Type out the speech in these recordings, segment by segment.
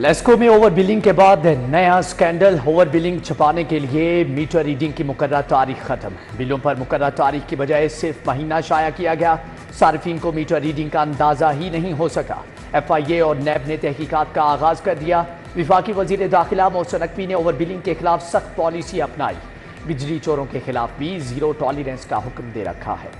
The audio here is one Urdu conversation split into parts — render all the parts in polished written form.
لیسکو میں اوور بلنگ کے بعد نیا سکینڈل۔ اوور بلنگ چھپانے کے لیے میٹر ریڈنگ کی مقررہ تاریخ ختم۔ بلوں پر مقررہ تاریخ کی بجائے صرف مہینہ شائع کیا گیا۔ صارفین کو میٹر ریڈنگ کا اندازہ ہی نہیں ہو سکا۔ ایف آئی اے اور نیب نے تحقیقات کا آغاز کر دیا۔ وفاقی وزیر داخلہ محسن نقوی نے اوور بلنگ کے خلاف سخت پالیسی اپنائی۔ بجلی چوروں کے خلاف بھی زیرو ٹالرنس کا حکم دے رکھا ہے۔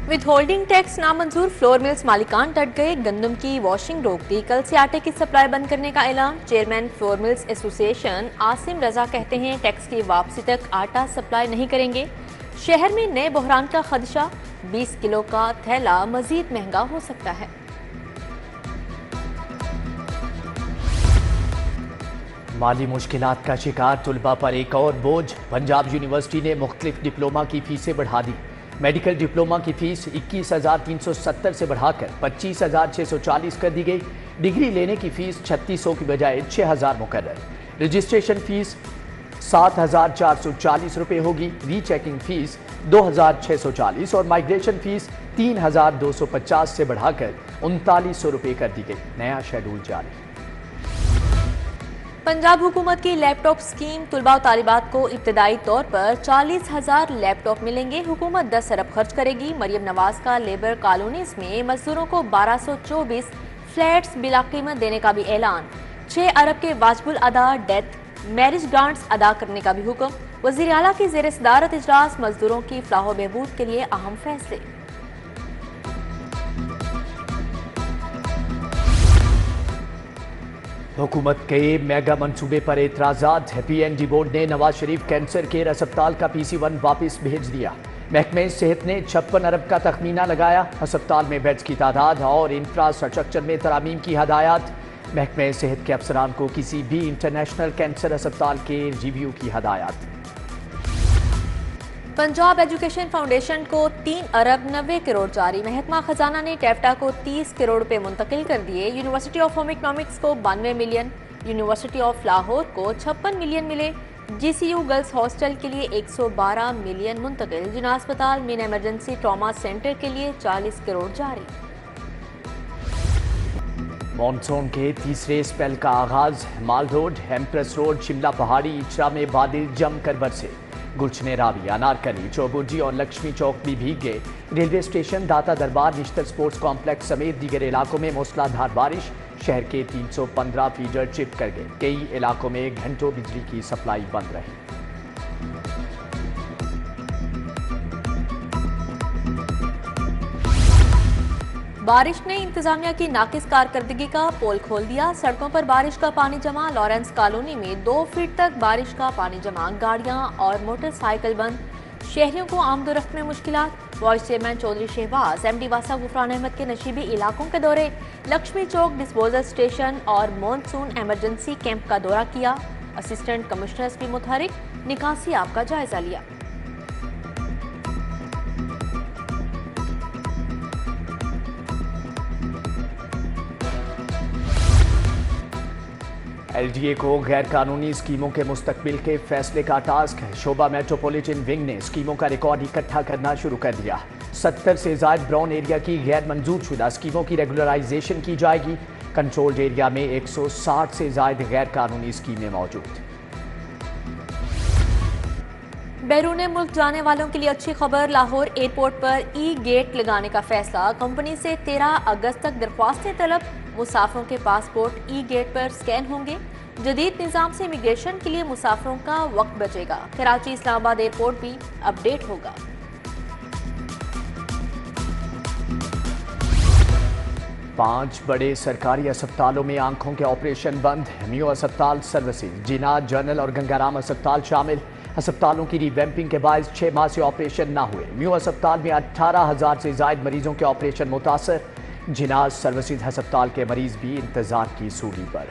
وتھ ہولڈنگ ٹیکس نامنظور، فلور ملز مالکان ڈٹ گئے۔ گندم کی واشنگ روک دی۔ کل سے آٹے کی سپلائی بند کرنے کا اعلان۔ چیئرمین فلور ملز ایسوسی ایشن عاصم رضا کہتے ہیں ٹیکس کی واپسی تک آٹا سپلائی نہیں کریں گے۔ شہر میں نئے بحران کا خدشہ، 20 کلو کا تھیلا مزید مہنگا ہو سکتا ہے۔ مالی مشکلات کا شکار طلباء پر ایک اور بوجھ۔ پنجاب یونیورسٹی نے مختلف ڈپلوما کی فیسیں بڑھا دی۔ میڈیکل ڈپلوما کی فیس 21,370 سے بڑھا کر 25,640 کر دی گئی۔ ڈگری لینے کی فیس 3,600 کی بجائے 6,000 مقرر۔ رجسٹریشن فیس 7,440 روپے ہوگی۔ ری چیکنگ فیس 2,640 اور مائیگریشن فیس 3,250 سے بڑھا کر 3,900 روپے کر دی گئی۔ نیا شیڈول جاری۔ پنجاب حکومت کی لیپ ٹاپ سکیم، طلباء و طالبات کو ابتدائی طور پر 40,000 لیپ ٹاپ ملیں گے۔ حکومت 10 ارب خرچ کرے گی۔ مریم نواز کا لیبر کالونیز میں مزدوروں کو 1,224 فلیٹس بلا قیمت دینے کا بھی اعلان۔ 6 ارب کے واجب الادا ڈیتھ میرج گرانٹس ادا کرنے کا بھی حکم۔ وزیر اعلیٰ کی زیر صدارت اجلاس، مزدوروں کی فلاح و بہبود کے لیے اہم فیصلے۔ حکومت کے میگا منصوبے پر اعتراضات۔ پی این ڈی بورڈ نے نواز شریف کینسر کیئر ہسپتال کا PC1 واپس بھیج دیا۔ محکمہ صحت نے 56 ارب کا تخمینہ لگایا۔ ہسپتال میں بیڈز کی تعداد اور انفراسٹرکچر میں ترامیم کی ہدایات۔ محکمہ صحت کے افسران کو کسی بھی انٹرنیشنل کینسر ہسپتال کے ریویو کی ہدایات۔ پنجاب ایجوکیشن فاؤنڈیشن کو 3 ارب 90 کروڑ جاری۔ محکمہ خزانہ نے ٹیفٹا کو 30 کروڑ روپے منتقل کر دیے۔ یونیورسٹی آف ہوم اکنامکس کو 92 ملین، یونیورسٹی آف لاہور کو 56 ملین ملے۔ GCU گرلز ہاسٹل کے لیے 112 ملین منتقل۔ جناح اسپتال مین ایمرجنسی ٹراما سینٹر کے لیے 40 کروڑ جاری۔ مانسون کے تیسرے اسپیل کا آغاز۔ مال روڈ، ایمپریس روڈ، شملہ پہاڑی، اچرا میں بادل جم کر برسے۔ گلشن راوی، انارکلی، چوبرجی اور لکشمی چوک بھی بھیگ گئے۔ ریلوے اسٹیشن، داتا دربار، نشتر سپورٹس کمپلیکس سمیت دیگر علاقوں میں موسلا دھار بارش۔ شہر کے 315 فیڈر چپ کر گئے۔ کئی علاقوں میں گھنٹوں بجلی کی سپلائی بند رہی۔ بارش نے انتظامیہ کی ناقص کارکردگی کا پول کھول دیا۔ سڑکوں پر بارش کا پانی جمع۔ لارنس کالونی میں 2 فٹ تک بارش کا پانی جمع۔ گاڑیاں اور موٹر سائیکل بند۔ شہریوں کو آمد و رفت میں مشکلات۔ Vice chairman Chaudhry Shahbaz, MD واسا غفران احمد کے نشیبی علاقوں کے دورے۔ لکشمی چوک ڈسپوزل اسٹیشن اور مونسون ایمرجنسی کیمپ کا دورہ کیا۔ اسسٹنٹ کمشنرز بھی متحرک، نکاسی آپ کا جائزہ لیا۔ LDA کو غیر قانونی اسکیموں کے مستقبل کے فیصلے کا ٹاسک۔ شعبہ میٹروپولیٹن ونگ نے اسکیموں کا ریکارڈ اکٹھا کرنا شروع کر دیا۔ 70 سے زائد براؤن ایریا کی غیر منظور شدہ اسکیموں کی ریگولرائزیشن کی جائے گی۔ کنٹرولڈ ایریا میں 160 سے زائد غیر قانونی اسکیمیں موجود۔ بیرون ملک جانے والوں کے لیے اچھی خبر۔ لاہور ایئرپورٹ پر ای گیٹ لگانے کا فیصلہ۔ کمپنی سے 13 اگست تک درخواستیں طلب۔ مسافروں کے پاسپورٹ ای گیٹ پر سکین ہوں گے۔ جدید نظام سے امیگریشن کے لیے مسافروں کا وقت بچے گا۔ کراچی اسلام آباد ایئرپورٹ بھی اپ ڈیٹ ہوگا۔ پانچ بڑے سرکاری ہسپتالوں میں آنکھوں کے آپریشن بند۔ میو ہسپتال سروسز، جناح جنرل اور گنگارام ہسپتال شامل۔ ہسپتالوں کی ری ویمپنگ کے باعث 6 ماہ سے آپریشن نہ ہوئے۔ میو ہسپتال میں 18,000 سے زائد مریضوں کے آپریشن متاثر۔ جناح سروسز ہسپتال کے مریض بھی انتظار کی سولی پر۔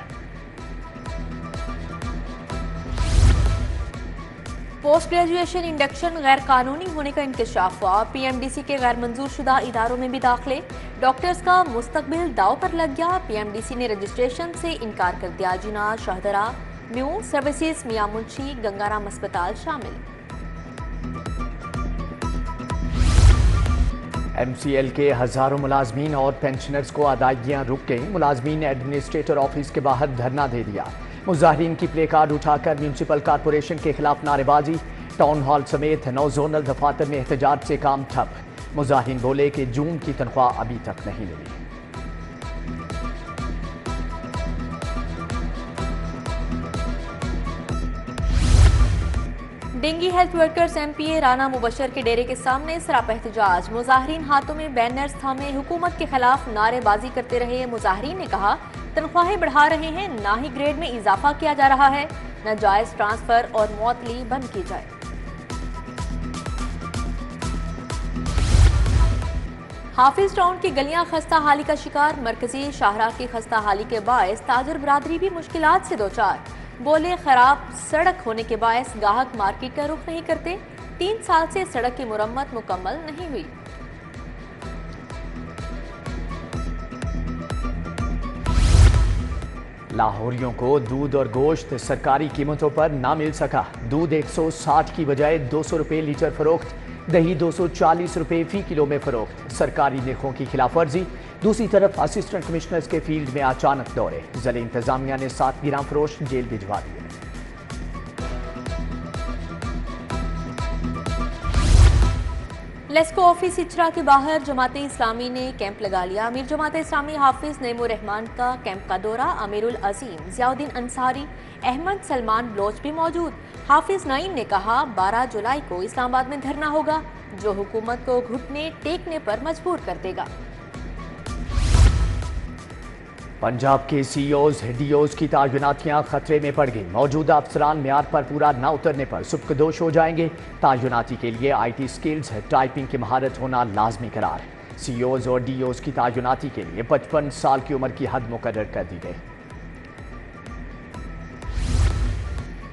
پوسٹ گریجویشن انڈکشن غیر قانونی ہونے کا انکشاف ہوا۔ PMDC کے غیر منظور شدہ اداروں میں بھی داخلے۔ ڈاکٹرز کا مستقبل داؤ پر لگ گیا۔ PMDC نے رجسٹریشن سے انکار کر دیا۔ جناح، شاہدرہ، میو سروسز، میاں منشی، گنگارام ہسپتال شامل۔ MCL کے ہزاروں ملازمین اور پینشنرز کو ادائیگیاں رک گئیں۔ ملازمین نے ایڈمنسٹریٹر آفس کے باہر دھرنا دے دیا۔ مظاہرین کی پلے کارڈ اٹھا کر میونسپل کارپوریشن کے خلاف نعرے بازی، ٹاؤن ہال سمیت 9 زونل دفاتر میں احتجاج سے کام ٹھپ۔ مظاہرین بولے کہ جون کی تنخواہ ابھی تک نہیں ملی۔ Dengue health workers MPA Rana Mubashir کے ڈیرے کے سامنے سراپا احتجاج، مظاہرین ہاتھوں میں بینرز تھامے حکومت کے خلاف نعرے بازی کرتے رہے۔ مظاہرین نے کہا تنخواہیں بڑھا رہے ہیں، نہ ہی گریڈ میں اضافہ کیا جا رہا ہے، ناجائز ٹرانسفر اور معطلی بند کی جائے۔ حافظ ٹاؤن کی گلیاں خستہ حالی کا شکار، مرکزی شاہراہ کی خستہ حالی کے باعث تاجر برادری بھی مشکلات سے دوچار۔ بولے خراب سڑک ہونے کے باعث گاہک مارکیٹ کا رخ نہیں کرتے، 3 سال سے سڑک کی مرمت مکمل نہیں ہوئی۔ لاہوریوں کو دودھ اور گوشت سرکاری قیمتوں پر نہ مل سکا۔ دودھ 160 کی بجائے 200 روپے لیٹر فروخت، دہی 240 روپے فی کلو میں فروخت، سرکاری نرخوں کی خلاف ورزی۔ دوسری طرف اسسٹنٹ کمشنرز کے فیلڈ میں اچانک دورے، ضلع انتظامیہ نے 7 گرام فروش جیل بھجوا دیے۔ لیسکو آفس اچرا کے باہر جماعت اسلامی نے کیمپ لگا لیا۔ امیر جماعت اسلامی حافظ نعیم الرحمان کا کیمپ کا دورہ، امیر العظیم ضیاء الدین انصاری، احمد سلمان بلوچ بھی موجود۔ حافظ نعیم نے کہا 12 جولائی کو اسلام آباد میں دھرنا ہوگا جو حکومت کو گھٹنے ٹیکنے پر مجبور کر دے گا۔ پنجاب کے CEOs DOs کی تعیناتیاں خطرے میں پڑ گئیں۔ موجودہ افسران معیار پر پورا نہ اترنے پر سبکدوش ہو جائیں گے۔ تعیناتی کے لیے IT سکلز، ٹائپنگ کی مہارت ہونا لازمی قرار۔ CEOs اور DOs کی تعیناتی کے لیے 55 سال کی عمر کی حد مقرر کر دی گئی۔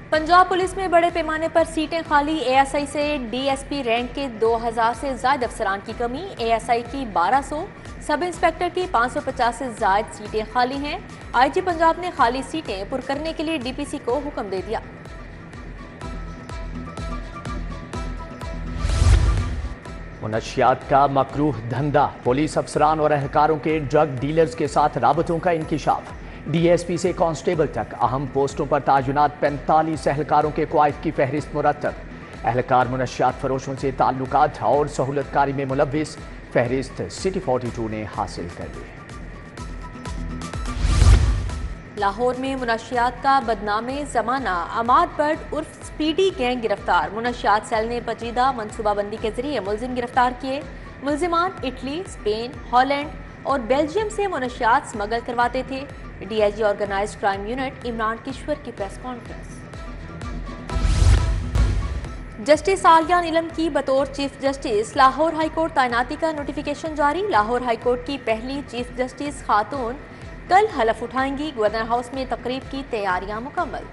پنجاب پولیس میں بڑے پیمانے پر سیٹیں خالی، ASI سے DSP رینک کے 2000 سے زائد افسران کی کمی، ASI کی 1200، سب انسپیکٹر کی 550 سے زائد سیٹیں خالی ہیں۔ IG پنجاب نے خالی سیٹیں پر کرنے کے لیے DPC کو حکم دے دیا۔ منشیات کا مکروہ دھندا، پولیس افسران اور اہلکاروں کے ڈرگ ڈیلرز کے ساتھ رابطوں کا انکشاف۔ DSP سے کانسٹیبل تک اہم پوسٹوں پر تعینات 45 اہلکاروں کے کوائف کی فہرست مرتب۔ اہلکار منشیات فروشوں سے تعلقات اور سہولت کاری میں ملوث، فہرست سٹی 42 نے حاصل کر لی۔ لاہور میں منشیات کا بدنام زمانہ، عماد بٹ عرف سپیڈی گینگ گرفتار، منشیات سیل نے پیچیدہ منصوبہ بندی کے ذریعے ملزم گرفتار کیے۔ ملزمان اٹلی، اسپین، ہالینڈ اور بیلجیم سے منشیات سمگل کرواتے تھے۔ DIG organized crime unit Imran Kishwar کی press conference. Justice Aalia Neelum کی بطور chief justice Lahore high court تعیناتی کا نوٹیفیکیشن جاری، لاہور ہائی کورٹ کی پہلی چیف جسٹس خاتون کل حلف اٹھائیں گی، گورنر ہاؤس میں تقریب کی تیاریاں مکمل۔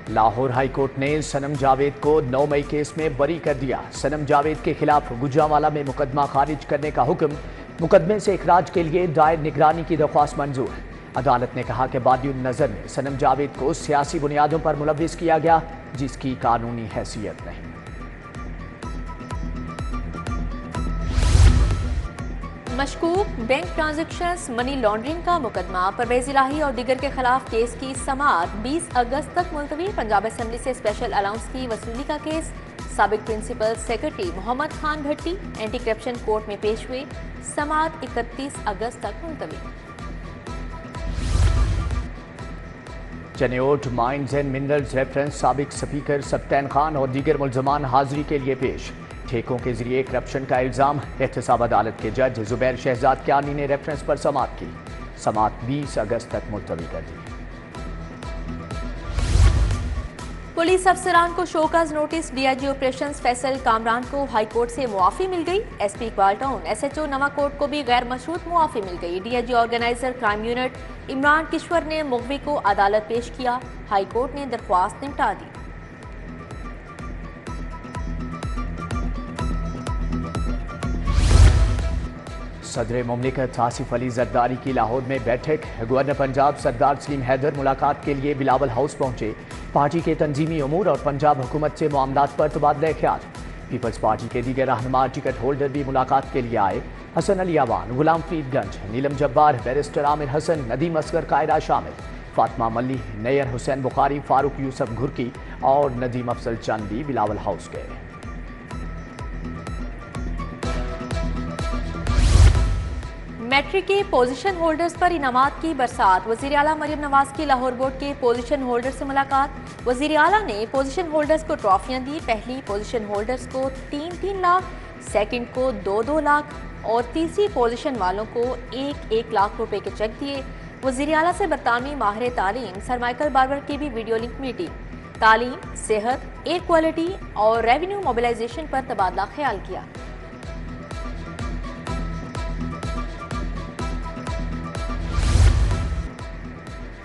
لاہور ہائی کورٹ نے صنم جاوید کو 9 مئی کیس میں بری کر دیا۔ صنم جاوید کے خلاف گجرانوالہ میں مقدمہ خارج کرنے کا حکم، مقدمے سے اخراج کے لیے دائر نگرانی کی درخواست منظور۔ عدالت نے کہا کہ بادی النظر میں صنم جاوید کو سیاسی بنیادوں پر ملوث کیا گیا جس کی قانونی حیثیت نہیں۔ مشکوک بینک ٹرانزیکشنز منی لانڈرنگ کا مقدمہ، پرویز الہی اور دیگر کے خلاف کیس کی سماعت 20 اگست تک ملتوی۔ پنجاب اسمبلی سے اسپیشل الاؤنس کی وصولی کا کیس، سابق پرنسپل سیکرٹری محمد خان بھٹی اینٹی کرپشن کورٹ میں پیش ہوئے، سماعت 31 اگست تک ملتوی۔ Chiniot mines and minerals reference سابق سپیکر سبطین خان اور دیگر ملزمان حاضری کے لیے پیش، ٹھیکوں کے ذریعے کرپشن کا الزام، احتساب عدالت کے جج زبیر شہزاد کیانی نے ریفرنس پر سماعت کی، سماعت 20 اگست تک ملتوی کر دی۔ پولیس افسران کو show cause notice, DIG operations Faisal Kamran کو ہائی کورٹ سے معافی مل گئی، SP اقبال ٹاؤن SHO نواں کوٹ کو بھی غیر مشروط معافی مل گئی۔ DIG organizer crime unit Imran Kishwar نے مغوی کو عدالت پیش کیا، ہائی کورٹ نے درخواست نمٹا دی۔ صدر مملکت آصف علی زرداری کی لاہور میں بیٹھک، گورنر پنجاب سردار سلیم حیدر ملاقات کے لیے بلاول ہاؤس پہنچے، پارٹی کے تنظیمی امور اور پنجاب حکومت سے معاملات پر تبادلہ خیال۔ پیپلز پارٹی کے دیگر رہنما ٹکٹ ہولڈر بھی ملاقات کے لیے آئے۔ حسن علی اوان، غلام فرید گنج، نیلم جبار، بیرسٹر عامر حسن، ندیم اصغر قائرہ شامل، فاطمہ ملی، نیئر حسین بخاری، فاروق یوسف گھرکی اور ندیم افضل چند بھی بلاول ہاؤس گئے۔ میٹرک کے پوزیشن ہولڈرز پر انعامات کی برسات۔ وزیر اعلیٰ مریم نواز کی لاہور بورڈ کے پوزیشن ہولڈر سے ملاقات۔ وزیر اعلیٰ نے پوزیشن ہولڈرز کو ٹرافیاں دی۔ پہلی پوزیشن ہولڈرز کو 3 لاکھ، سیکنڈ کو 2 لاکھ اور تیسری پوزیشن والوں کو 1 لاکھ روپے کے چیک دیے۔ وزیر اعلیٰ سے برطانوی ماہر تعلیم سر مائیکل باربر کی بھی ویڈیو لنک میٹنگ۔ تعلیم، صحت، ایئر کوالٹی اور ریونیو موبلائزیشن پر تبادلہ خیال کیا۔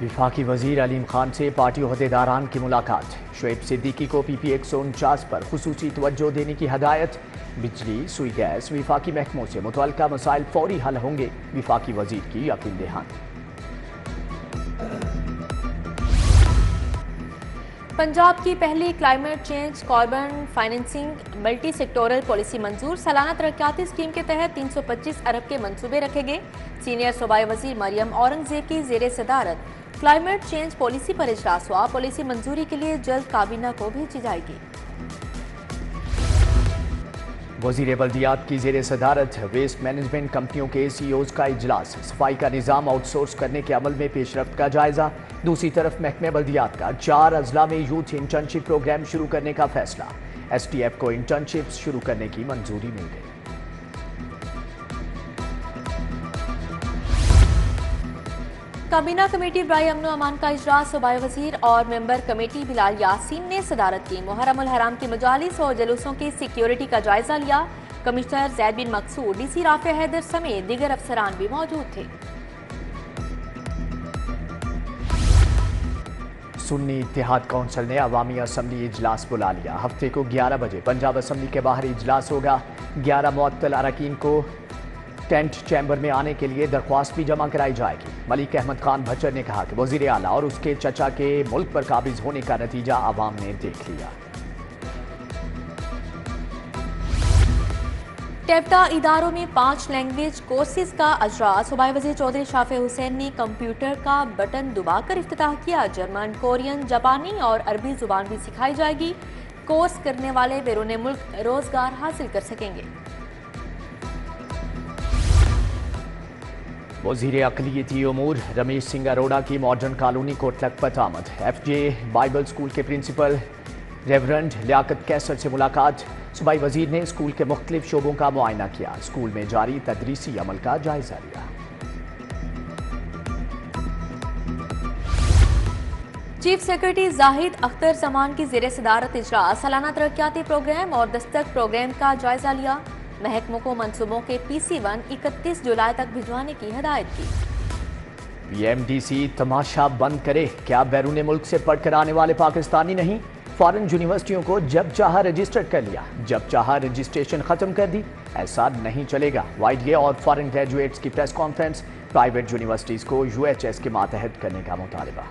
وفاقی وزیر علیم خان سے پارٹی عہدیداران کی ملاقات۔ شعیب صدیقی کو پی پی 149 پر خصوصی توجہ دینے کی ہدایت۔ بجلی، سوئی گیس، وفاقی محکموں سے متعلقہ مسائل فوری حل ہوں گے، وفاقی وزیر کی یقین دہانی۔ پنجاب کی پہلی climate change carbon financing multi sectoral policy منظور۔ سالانہ ترقیاتی اسکیم کے تحت 325 ارب کے منصوبے رکھے گئے۔ سینئر صوبائی وزیر مریم اورنگزیب کی زیر صدارت کلائمیٹ چینج پالیسی پر اجلاس ہوا۔ پالیسی منظوری کے لیے جلد کابینہ کو بھیجی جائے گی۔ وزیر بلدیات کی زیر صدارت ویسٹ مینجمنٹ کمپنیوں کے سی اوز کا اجلاس۔ صفائی کا نظام آؤٹ سورس کرنے کے عمل میں پیش رفت کا جائزہ۔ دوسری طرف محکمہ بلدیات کا 4 اضلاع میں یوتھ انٹرنشپ پروگرام شروع کرنے کا فیصلہ۔ ایس ٹی ایف کو انٹرنشپ شروع کرنے کی منظوری مل گئی۔ کابینہ کمیٹی برائے امن و امان کا اجلاس۔ صوبائی وزیر اور ممبر کمیٹی بلال یاسین نے صدارت کی۔ محرم الحرام کی مجالس اور جلوسوں کی سیکیورٹی کا جائزہ لیا۔ کمشنر زید بن مقصود، ڈی سی رافع حیدر سمیت دیگر افسران بھی موجود تھے۔ سنی اتحاد کونسل نے عوامی اسمبلی اجلاس بلا لیا۔ ہفتے کو 11 بجے پنجاب اسمبلی کے باہر اجلاس ہوگا۔ 11 معطل اراکین کو ٹینٹ چیمبر میں آنے کے لیے درخواست بھی جمع کرائی جائے گی۔ ملک احمد خان بھچر نے کہا کہ وزیر اعلیٰ اور اس کے چچا کے ملک پر قابض ہونے کا نتیجہ عوام نے دیکھ لیا۔ ٹیپٹا اداروں میں 5 لینگویج کورسز کا اجراء۔ صوبائی وزیر چودھری شافع حسین نے کمپیوٹر کا بٹن دبا کر افتتاح کیا۔ جرمن، کورین، جاپانی اور عربی زبان بھی سکھائی جائے گی۔ کورس کرنے والے بیرون ملک روزگار حاصل کر سکیں گے۔ وزیر اقلیتی امور رمیش سنگھ اروڑا کی ماڈرن کالونی کوٹلک پر آمد۔ ایف جے بائبل اسکول کے پرنسپل ریورنڈ لیاقت کیسر سے ملاقات۔ صوبائی وزیر نے اسکول کے مختلف شعبوں کا معائنہ کیا۔ اسکول میں جاری تدریسی عمل کا جائزہ لیا۔ چیف سیکرٹری زاہد اختر زمان کی زیر صدارت اجلاس۔ سالانہ ترقیاتی پروگرام اور دستک پروگرام کا جائزہ لیا۔ محکموں کو منصوبوں کے PC1 31 جولائی تک بھجوانے کی ہدایت کی۔ پی ایم ڈی سی تماشا بند کرے، کیا بیرون ملک سے پڑھ کر آنے والے پاکستانی نہیں؟ فارن یونیورسٹیوں کو جب چاہا رجسٹر کر لیا، جب چاہا رجسٹریشن ختم کر دی۔ ایسا نہیں چلے گا۔ YDA اور فارن گریجویٹس کی پریس کانفرنس۔ پرائیویٹ یونیورسٹیز کو UHS کے ماتحت کرنے کا مطالبہ۔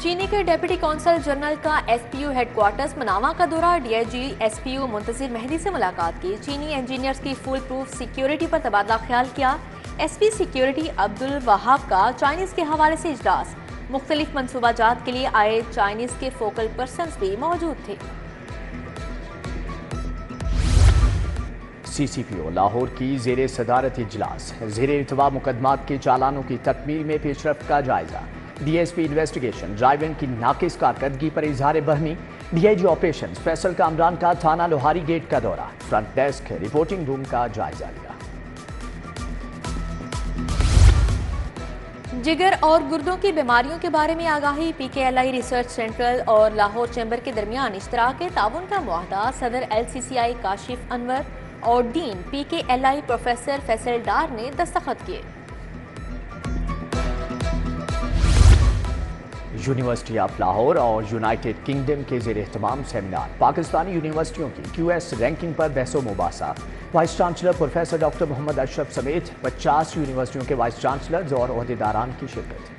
چینی کے ڈیپٹی کونسل جنرل کا SPU ہیڈ کوارٹرز مناوا کا دورہ۔ DIG SPU منتظر مہدی سے ملاقات کی۔ چینی انجینئرز کی فول پروف سیکیورٹی پر تبادلہ خیال کیا۔ SP سیکیورٹی عبدالوہاب کا چائنیز کے حوالے سے اجلاس۔ مختلف منصوبہ جات کے لیے آئے چائنیز کے فوکل پرسنز بھی موجود تھے۔ CCPO لاہور کی زیر صدارت اجلاس۔ زیر التواء مقدمات کے چالانوں کی تکمیل میں پیش رفت کا جائزہ۔ DSP انویسٹیگیشن ڈرائیونگ کی ناقص کارکردگی پر اظہار برہمی۔ DIG آپریشنز فیصل کامران کا تھانہ لوہاری گیٹ کا دورہ۔ فرنٹ ڈیسک رپورٹنگ روم کا جائزہ لیا۔ جگر اور گردوں کی بیماریوں کے بارے میں آگاہی۔ PKLI ریسرچ سینٹرل اور لاہور چیمبر کے درمیان اشتراک تعاون کا معاہدہ۔ صدر LCCI کاشف انور اور ڈین PKLI پروفیسر فیصل ڈار نے دستخط کیے۔ یونیورسٹی آف لاہور اور یونائٹڈ کنگڈم کے زیر اہتمام سیمینار۔ پاکستانی یونیورسٹیوں کی QS رینکنگ پر بحث و مباحثہ۔ وائس چانسلر پروفیسر ڈاکٹر محمد اشرف سمیت 50 یونیورسٹیوں کے وائس چانسلرز اور عہدیداران کی شرکت۔